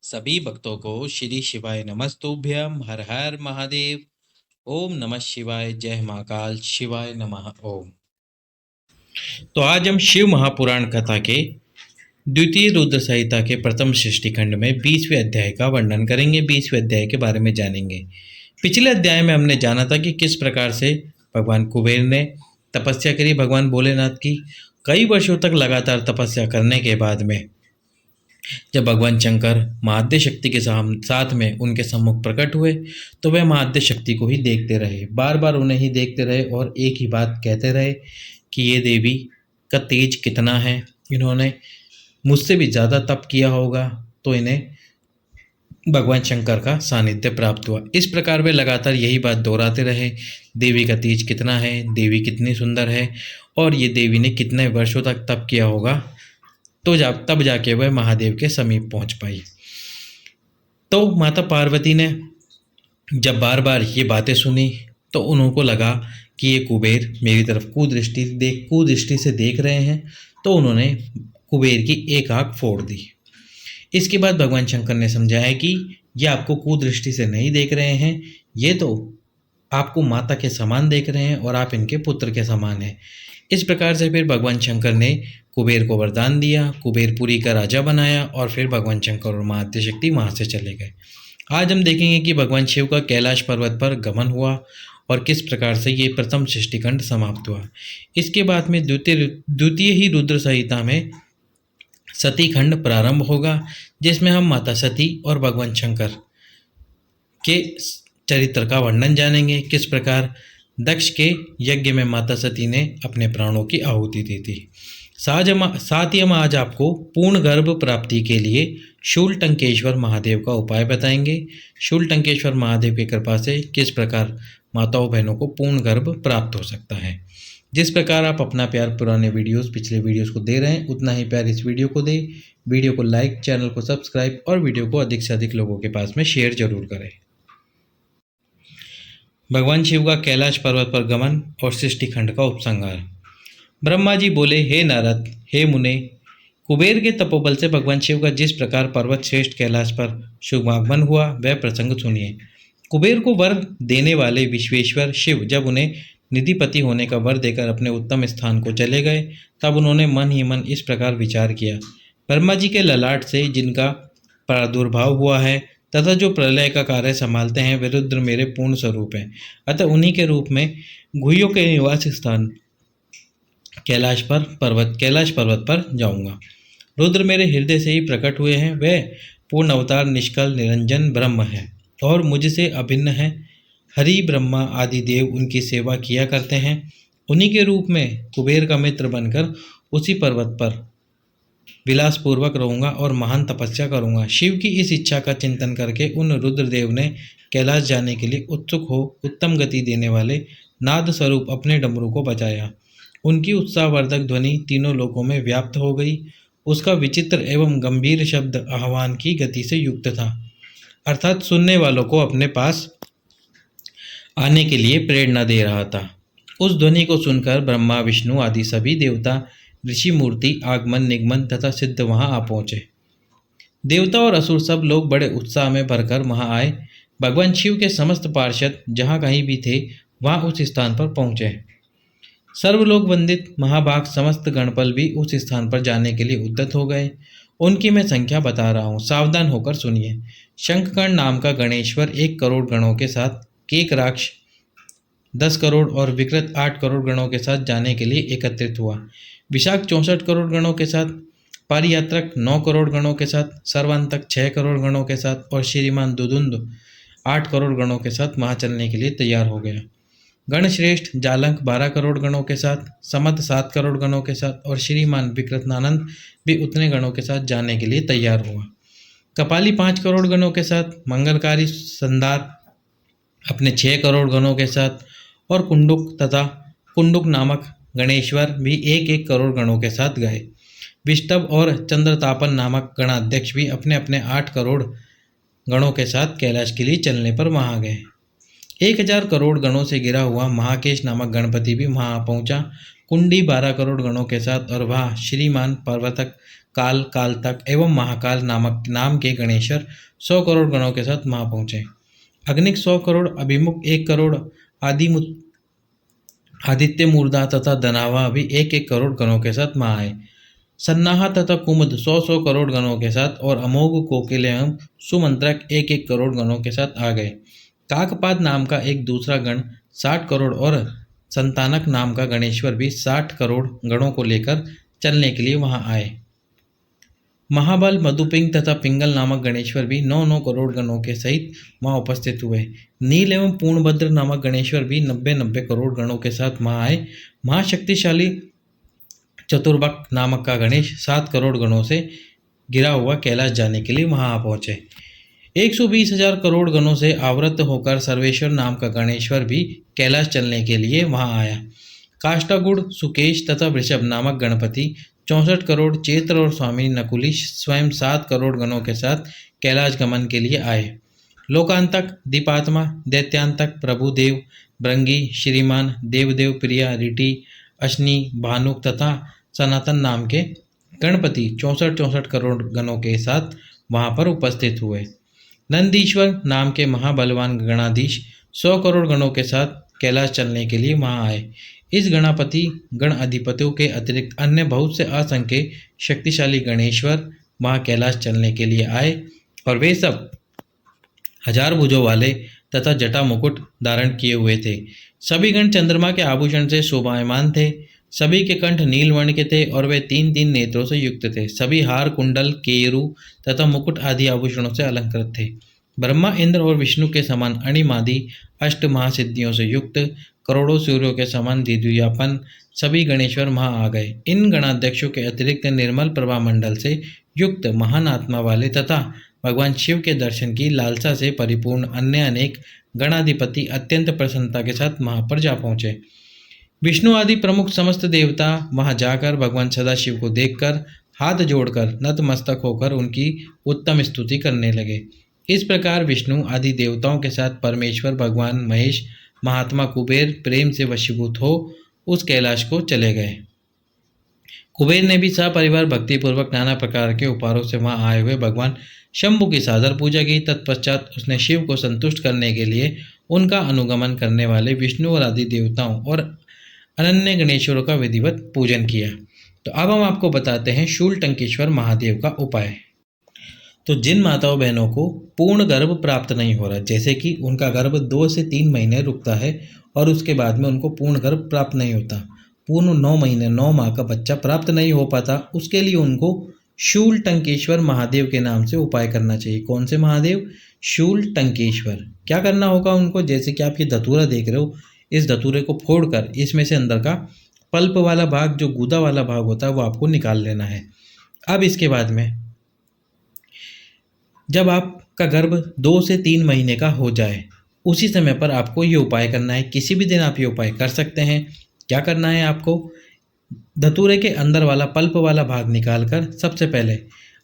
सभी भक्तों को श्री शिवाय नमस्तुभ्यम। हर हर महादेव। ओम नमः शिवाय। जय महाकाल। शिवाय नमः। ओम। तो आज हम शिव महापुराण कथा के द्वितीय रुद्र संहिता के प्रथम सृष्टि खंड में 20वें अध्याय का वर्णन करेंगे। 20वें अध्याय के बारे में जानेंगे। पिछले अध्याय में हमने जाना था कि किस प्रकार से भगवान कुबेर ने तपस्या करी भगवान भोलेनाथ की। कई वर्षों तक लगातार तपस्या करने के बाद में जब भगवान शंकर महाद्य शक्ति के साथ में उनके सम्मुख प्रकट हुए तो वह महाद्य शक्ति को ही देखते रहे, बार बार उन्हें ही देखते रहे और एक ही बात कहते रहे कि ये देवी का तेज कितना है, इन्होंने मुझसे भी ज़्यादा तप किया होगा तो इन्हें भगवान शंकर का सानिध्य प्राप्त हुआ। इस प्रकार वे लगातार यही बात दोहराते रहे, देवी का तेज कितना है, देवी कितनी सुंदर है और ये देवी ने कितने वर्षों तक तप किया होगा। तो तब जाके वह महादेव के समीप पहुंच पाई। तो माता पार्वती ने जब बार बार ये बातें सुनी तो उनको लगा कि ये कुबेर मेरी तरफ कुदृष्टि से देख रहे हैं, तो उन्होंने कुबेर की एक आंख फोड़ दी। इसके बाद भगवान शंकर ने समझाया कि ये आपको कुदृष्टि से नहीं देख रहे हैं, ये तो आपको माता के समान देख रहे हैं और आप इनके पुत्र के समान हैं। इस प्रकार से फिर भगवान शंकर ने कुबेर को वरदान दिया, कुबेरपुरी का राजा बनाया और फिर भगवान शंकर और माँ आद्यशक्ति वहाँ से चले गए। आज हम देखेंगे कि भगवान शिव का कैलाश पर्वत पर गमन हुआ और किस प्रकार से ये प्रथम सृष्टिखंड समाप्त हुआ। इसके बाद में द्वितीय ही रुद्र संहिता में सती खंड प्रारंभ होगा, जिसमें हम माता सती और भगवान शंकर के चरित्र का वर्णन जानेंगे। किस प्रकार दक्ष के यज्ञ में माता सती ने अपने प्राणों की आहुति दी थी। साथ ही हम आज आपको पूर्ण गर्भ प्राप्ति के लिए शूलटंकेश्वर महादेव का उपाय बताएंगे। शूलटंकेश्वर महादेव की कृपा से किस प्रकार माताओं बहनों को पूर्ण गर्भ प्राप्त हो सकता है। जिस प्रकार आप अपना प्यार पुराने पिछले वीडियोस को दे रहे हैं, उतना ही प्यार इस वीडियो को दें। वीडियो को लाइक, चैनल को सब्सक्राइब और वीडियो को अधिक से अधिक लोगों के पास में शेयर जरूर करें। भगवान शिव का कैलाश पर्वत पर गमन और सृष्टि खंड का उपसंहार। ब्रह्मा जी बोले, हे नारद, हे मुने, कुबेर के तपोबल से भगवान शिव का जिस प्रकार पर्वत श्रेष्ठ कैलाश पर शुभागमन हुआ वह प्रसंग सुनिए। कुबेर को वर देने वाले विश्वेश्वर शिव जब उन्हें निधिपति होने का वर देकर अपने उत्तम स्थान को चले गए, तब उन्होंने मन ही मन इस प्रकार विचार किया, ब्रह्मा जी के ललाट से जिनका प्रादुर्भाव हुआ है तथा जो प्रलय का कार्य संभालते हैं वे रुद्र मेरे पूर्ण स्वरूप हैं, अतः उन्हीं के रूप में गुहियों के निवास स्थान कैलाश पर्वत पर जाऊंगा। रुद्र मेरे हृदय से ही प्रकट हुए हैं, वे पूर्ण अवतार निष्कल निरंजन ब्रह्म है और मुझसे अभिन्न है। हरि ब्रह्मा आदि देव उनकी सेवा किया करते हैं। उन्हीं के रूप में कुबेर का मित्र बनकर उसी पर्वत पर विलासपूर्वक रहूंगा और महान तपस्या करूंगा। शिव की इस इच्छा का चिंतन करके उन रुद्रदेव ने कैलाश जाने के लिए उत्सुक हो उत्तम गति देने वाले नाद स्वरूप अपने डमरू को बजाया। उनकी उत्साहवर्धक ध्वनि तीनों लोकों में व्याप्त हो गई। उसका विचित्र एवं गंभीर शब्द आह्वान की गति से युक्त था, अर्थात सुनने वालों को अपने पास आने के लिए प्रेरणा दे रहा था। उस ध्वनि को सुनकर ब्रह्मा, विष्णु आदि सभी देवता, ऋषि मूर्ति, आगमन, निगमन तथा सिद्ध वहां आ पहुंचे। देवता और असुर सब लोग बड़े उत्साह में भरकर वहां आए। भगवान शिव के समस्त पार्षद जहां कहीं भी थे वहां उस स्थान पर पहुंचे। सर्वलोक वंदित महाभाग समस्त गणपल भी उस स्थान पर जाने के लिए उद्यत हो गए। उनकी मैं संख्या बता रहा हूँ, सावधान होकर सुनिए। शंखकर्ण नाम का गणेश्वर 1 करोड़ गणों के साथ, केकराक्ष 10 करोड़ और विकृत 8 करोड़ गणों के साथ जाने के लिए एकत्रित हुआ। विशाख 64 करोड़ गणों के साथ, पारियात्रक 9 करोड़ गणों के साथ, सर्वांतक 6 करोड़ गणों के साथ और श्रीमान दुदुंद 8 करोड़ गणों के साथ वहाँ चलने के लिए तैयार हो गया। गणश्रेष्ठ जालंक 12 करोड़ गणों के साथ, समद 7 करोड़ गणों के साथ और श्रीमान विकृतनानंद भी उतने गणों के साथ जाने के लिए तैयार हुआ। कपाली 5 करोड़ गणों के साथ, मंगलकारी संदार अपने 6 करोड़ गणों के साथ और कुंडुक नामक गणेश्वर भी 1-1 करोड़ गणों के साथ गए। विष्टभ और चंद्रतापन नामक गणाध्यक्ष भी अपने अपने 8 करोड़ गणों के साथ कैलाश के लिए चलने पर वहां गए। 1000 करोड़ गणों से घिरा हुआ महाकेश नामक गणपति भी वहां पहुंचा। कुंडी 12 करोड़ गणों के साथ और वह श्रीमान पर्वतक काल कालतक एवं महाकाल नामक नाम के गणेश्वर 100 करोड़ गणों के साथ वहां पहुंचे। अग्निक 100 करोड़, अभिमुख 1 करोड़, आदित्य मूर्धा तथा धनावा भी 1-1 करोड़ गणों के साथ वहां आए। सन्नाहा तथा कुमुद 100-100 करोड़ गणों के साथ और अमोघ कोकिल एवं सुमंत्रक 1-1 करोड़ गणों के साथ आ गए। काकपाद नाम का एक दूसरा गण 60 करोड़ और संतानक नाम का गणेश्वर भी 60 करोड़ गणों को लेकर चलने के लिए वहां आए। महाबल, मधुपिंग तथा पिंगल नामक गणेश्वर भी 9-9 करोड़ गणों के सहित वहां उपस्थित हुए। नील एवं पूर्णभद्र नामक गणेश्वर भी 90-90 करोड़ गणों के साथ वहां आए। महाशक्तिशाली चतुर्भक नामक का गणेश 7 करोड़ गणों से घिरा हुआ कैलाश जाने के लिए वहां पहुंचे। 120,000 करोड़ गणों से आवृत होकर सर्वेश्वर नाम का गणेश्वर भी कैलाश चलने के लिए वहां आया। काष्टागुड़, सुकेश तथा वृषभ नामक गणपति 64 करोड़, चेत्र और स्वामी नकुलिश स्वयं 7 करोड़ गणों के साथ कैलाश गमन के लिए आए। लोकांतक, दीपात्मा, दैत्यांतक, प्रभुदेव, भृंगी, श्रीमान, देवदेव, प्रिया, रिटी, अश्नि, भानुक तथा सनातन नाम के गणपति 64-64 करोड़ गणों के साथ वहां पर उपस्थित हुए। नंदीश्वर नाम के महाबलवान गणाधीश 100 करोड़ गणों के साथ कैलाश चलने के लिए वहां आए। इस गणापति गण अधिपतियों के अतिरिक्त अन्य बहुत से असंख्य शक्तिशाली गणेश्वर वहां कैलाश चलने के लिए आए और वे सब 1000 भुजों वाले तथा जटा मुकुट धारण किए हुए थे। सभी गण चंद्रमा के आभूषण से शोभायमान थे। सभी के कंठ नीलवर्ण के थे और वे 3-3 नेत्रों से युक्त थे। सभी हार, कुंडल, केरू तथा मुकुट आदि आभूषणों से अलंकृत थे। ब्रह्मा, इंद्र और विष्णु के समान अणिमादि अष्ट महासिद्धियों से युक्त करोड़ों सूर्यों के समान दिव्यापन सभी गणेश्वर वहां आ गए। इन गणाध्यक्षों के अतिरिक्त निर्मल प्रभा मंडल से युक्त महान आत्मा वाले तथा भगवान शिव के दर्शन की लालसा से परिपूर्ण अन्य अनेक गणाधिपति अत्यंत प्रसन्नता के साथ वहां पर जा पहुंचे। विष्णु आदि प्रमुख समस्त देवता वहां जाकर भगवान सदाशिव को देखकर हाथ जोड़कर नतमस्तक होकर उनकी उत्तम स्तुति करने लगे। इस प्रकार विष्णु आदि देवताओं के साथ परमेश्वर भगवान महेश, महात्मा कुबेर प्रेम से वशीभूत हो उस कैलाश को चले गए। कुबेर ने भी सपरिवार भक्तिपूर्वक नाना प्रकार के उपहारों से वहां आए हुए भगवान शंभु की सादर पूजा की। तत्पश्चात उसने शिव को संतुष्ट करने के लिए उनका अनुगमन करने वाले विष्णु और आदि देवताओं और अनन्य गणेश्वरों का विधिवत पूजन किया। तो अब हम आपको बताते हैं शूलटंकेश्वर महादेव का उपाय। तो जिन माताओं बहनों को पूर्ण गर्भ प्राप्त नहीं हो रहा, जैसे कि उनका गर्भ 2 से 3 महीने रुकता है और उसके बाद में उनको पूर्ण गर्भ प्राप्त नहीं होता, पूर्ण 9 महीने 9 माह का बच्चा प्राप्त नहीं हो पाता, उसके लिए उनको शूलटंकेश्वर महादेव के नाम से उपाय करना चाहिए। कौन से महादेव? शूलटंकेश्वर। क्या करना होगा उनको? जैसे कि आप ये धतूरा देख रहे हो, इस धतूरे को फोड़कर इसमें से अंदर का पल्प वाला भाग, जो गूदा वाला भाग होता है, वो आपको निकाल लेना है। अब इसके बाद में जब आपका गर्भ 2 से 3 महीने का हो जाए, उसी समय पर आपको ये उपाय करना है। किसी भी दिन आप ये उपाय कर सकते हैं। क्या करना है आपको? धतूरे के अंदर वाला पल्प वाला भाग निकालकर सबसे पहले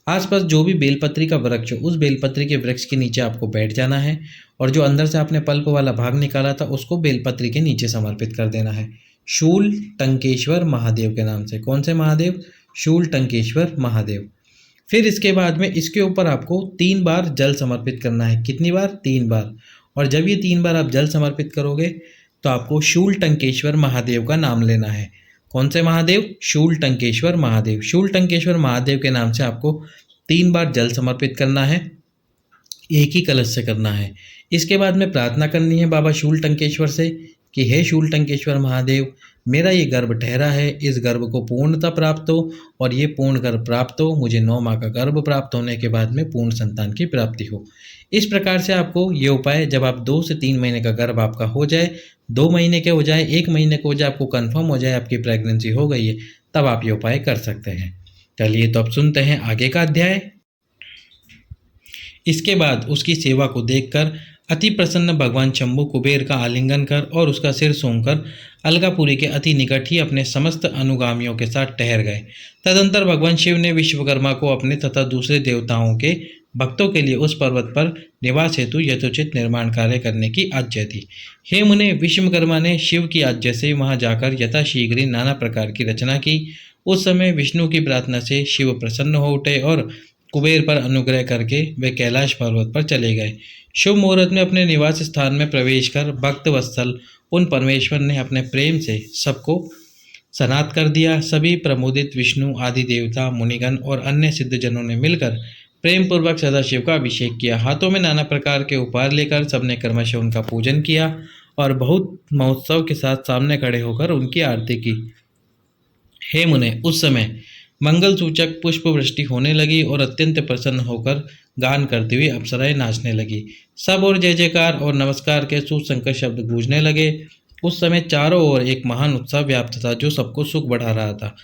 आसपास जो भी बेलपत्री का वृक्ष हो, उस बेलपत्री के वृक्ष के नीचे आपको बैठ जाना है और जो अंदर से आपने पल्प वाला भाग निकाला था उसको बेलपत्री के नीचे समर्पित कर देना है, शूलटंकेश्वर महादेव के नाम से। कौन से महादेव? शूलटंकेश्वर महादेव। फिर इसके बाद में इसके ऊपर आपको 3 बार जल समर्पित करना है। कितनी बार? 3 बार। और जब ये 3 बार आप जल समर्पित करोगे तो आपको शूलटंकेश्वर महादेव का नाम लेना है। कौन से महादेव? शूलटंकेश्वर महादेव। शूलटंकेश्वर महादेव के नाम से आपको 3 बार जल समर्पित करना है, एक ही कलश से करना है। इसके बाद में प्रार्थना करनी है बाबा शूलटंकेश्वर से कि हे शूलटंकेश्वर महादेव, मेरा ये गर्भ ठहरा है, इस गर्भ को पूर्णता प्राप्त हो और ये पूर्ण गर्भ प्राप्त हो, मुझे 9 माह का गर्भ प्राप्त होने के बाद में पूर्ण संतान की प्राप्ति हो। इस प्रकार से आपको ये उपाय, जब आप 2 से 3 महीने का गर्भ आपका हो जाए, 2 महीने के हो जाए, 1 महीने के हो जाए, आपको कंफर्म हो जाए आपकी प्रेगनेंसी हो गई है, तब आप ये उपाय कर सकते हैं। चलिए तो अब सुनते हैं आगे का अध्याय। इसके बाद उसकी सेवा को देखकर अति प्रसन्न भगवान शंभु कुबेर का आलिंगन कर और उसका सिर सूंघकर अलगापुरी के अति निकट ही अपने समस्त अनुगामियों के साथ ठहर गए। तदंतर भगवान शिव ने विश्वकर्मा को अपने तथा दूसरे देवताओं के भक्तों के लिए उस पर्वत पर निवास हेतु यथोचित निर्माण कार्य करने की आज्ञा दी। हे मुने, विश्वकर्मा ने शिव की आज्ञा से वहां जाकर यथाशीघ्र ही नाना प्रकार की रचना की। उस समय विष्णु की प्रार्थना से शिव प्रसन्न हो उठे और कुबेर पर अनुग्रह करके वे कैलाश पर्वत पर चले गए। शुभ मुहूर्त में अपने निवास स्थान में प्रवेश कर भक्त वत्सल उन परमेश्वर ने अपने प्रेम से सबको सनात कर दिया। सभी प्रमोदित विष्णु आदि देवता, मुनिगण और अन्य सिद्धजनों ने मिलकर प्रेम पूर्वक सदाशिव का अभिषेक किया। हाथों में नाना प्रकार के उपहार लेकर सबने क्रमशः उनका पूजन किया और बहुत महोत्सव के साथ सामने खड़े होकर उनकी आरती की। हे मुने, उस समय मंगल सूचक पुष्प वृष्टि होने लगी और अत्यंत प्रसन्न होकर गान करती हुई अप्सराएं नाचने लगी। सब और जय जयकार और नमस्कार के सुसंकर शब्द गूंजने लगे। उस समय चारों ओर एक महान उत्साह व्याप्त था जो सबको सुख बढ़ा रहा था।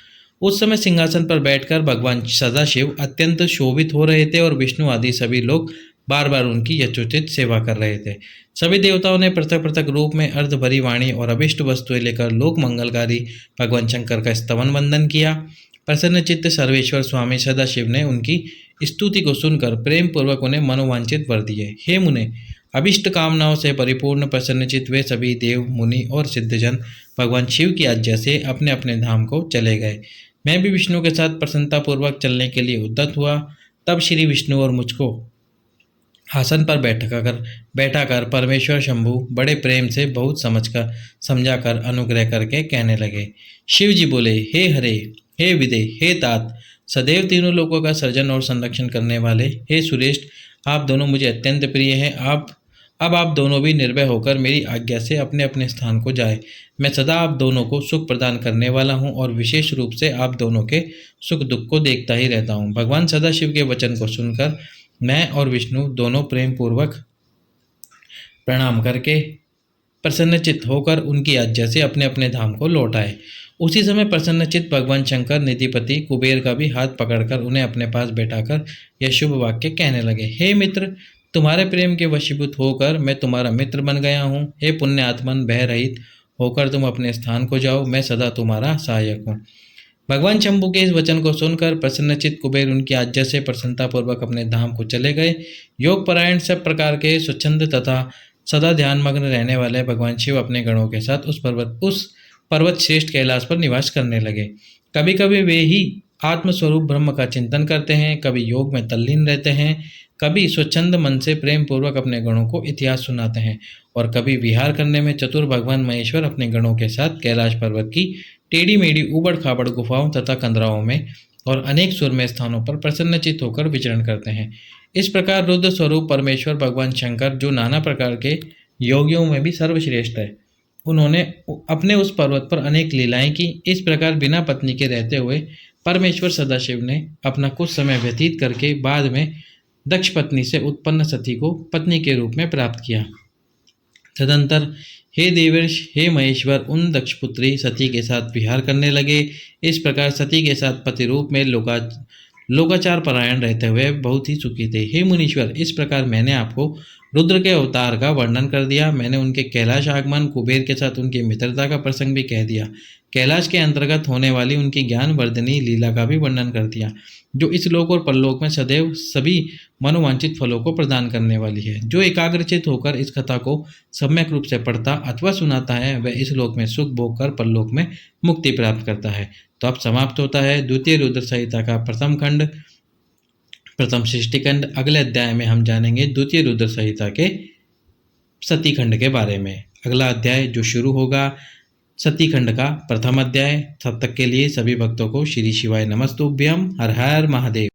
उस समय सिंहासन पर बैठकर भगवान सदाशिव अत्यंत शोभित हो रहे थे और विष्णु आदि सभी लोग बार बार उनकी यथोचित सेवा कर रहे थे। सभी देवताओं ने पृथक पृथक रूप में अर्ध भरी वाणी और अभिष्ट वस्तुएं लेकर लोक मंगलकारी भगवान शंकर का स्तवन वंदन किया। प्रसन्नचित्त सर्वेश्वर स्वामी सदाशिव ने उनकी स्तुति को सुनकर प्रेम पूर्वक उन्हें मनोवांछित वर दिए। हे मुने, अभिष्ट कामनाओं से परिपूर्ण प्रसन्नचित्त वे सभी देव, मुनि और सिद्धजन भगवान शिव की आज्ञा से अपने अपने धाम को चले गए। मैं भी विष्णु के साथ प्रसन्नता पूर्वक चलने के लिए उद्यत हुआ। तब श्री विष्णु और मुझको आसन पर बैठाकर परमेश्वर शंभु बड़े प्रेम से बहुत समझाकर अनुग्रह करके कहने लगे। शिव जी बोले, हे हरे, हे विदे, हे तात, सदैव तीनों लोकों का सर्जन और संरक्षण करने वाले, हे सुरेष्ठ, आप दोनों मुझे अत्यंत प्रिय हैं। अब आप दोनों भी निर्भय होकर मेरी आज्ञा से अपने अपने स्थान को जाए। मैं सदा आप दोनों को सुख प्रदान करने वाला हूँ और विशेष रूप से आप दोनों के सुख दुख को देखता ही रहता हूँ। भगवान सदाशिव के वचन को सुनकर मैं और विष्णु दोनों प्रेम पूर्वक प्रणाम करके प्रसन्नचित्त होकर उनकी आज्ञा से अपने अपने धाम को लौट आए। उसी समय प्रसन्नचित्त भगवान शंकर निधिपति कुबेर का भी हाथ पकड़कर उन्हें अपने पास बैठाकर यह शुभ वाक्य कहने लगे। हे मित्र, तुम्हारे प्रेम के वशीभूत होकर मैं तुम्हारा मित्र बन गया हूँ। हे पुण्य आत्मन, भय रहित होकर तुम अपने स्थान को जाओ, मैं सदा तुम्हारा सहायक हूँ। भगवान शंभु के इस वचन को सुनकर प्रसन्नचित्त कुबेर उनकी आज्ञा से प्रसन्नतापूर्वक अपने धाम को चले गए। योग परायण सब प्रकार के स्वच्छंद तथा सदा ध्यानमग्न रहने वाले भगवान शिव अपने गणों के साथ उस पर्वत श्रेष्ठ कैलाश पर निवास करने लगे। कभी कभी वे ही आत्मस्वरूप ब्रह्म का चिंतन करते हैं, कभी योग में तल्लीन रहते हैं, कभी स्वच्छंद मन से प्रेम पूर्वक अपने गणों को इतिहास सुनाते हैं और कभी विहार करने में चतुर भगवान महेश्वर अपने गणों के साथ कैलाश पर्वत की टेढ़ी मेढ़ी उबड़ खाबड़ गुफाओं तथा कंदराओं में और अनेक सुरम्य स्थानों पर प्रसन्नचित्त होकर विचरण करते हैं। इस प्रकार रुद्र स्वरूप परमेश्वर भगवान शंकर, जो नाना प्रकार के योगियों में भी सर्वश्रेष्ठ है, उन्होंने अपने उस पर्वत पर अनेक लीलाएं की। इस प्रकार बिना पत्नी के रहते हुए परमेश्वर सदाशिव ने अपना कुछ समय व्यतीत करके बाद में दक्ष पत्नी से उत्पन्न सती को पत्नी के रूप में प्राप्त किया। तदंतर हे देवर्ष, हे महेश्वर, उन दक्षपुत्री सती के साथ विहार करने लगे। इस प्रकार सती के साथ पति रूप में लोकाचार परायण रहते हुए बहुत ही सुखी थे। हे मुनीश्वर, इस प्रकार मैंने आपको रुद्र के अवतार का वर्णन कर दिया। मैंने उनके कैलाश आगमन, कुबेर के साथ उनकी मित्रता का प्रसंग भी कह दिया। कैलाश के अंतर्गत होने वाली उनकी ज्ञान वर्धनी लीला का भी वर्णन कर दिया, जो इस लोक और परलोक में सदैव सभी मनोवांछित फलों को प्रदान करने वाली है। जो एकाग्रचित होकर इस कथा को सम्यक रूप से पढ़ता अथवा सुनाता है, वह इस लोक में सुख भोग कर परलोक में मुक्ति प्राप्त करता है। तो अब समाप्त होता है द्वितीय रुद्र संहिता का प्रथम खंड, प्रथम सृष्टि खंड। अगले अध्याय में हम जानेंगे द्वितीय रुद्र संहिता के सती खंड के बारे में। अगला अध्याय जो शुरू होगा सती खंड का प्रथम अध्याय। तब तक के लिए सभी भक्तों को श्री शिवाय नमस्तुभ्यम। हर हर महादेव।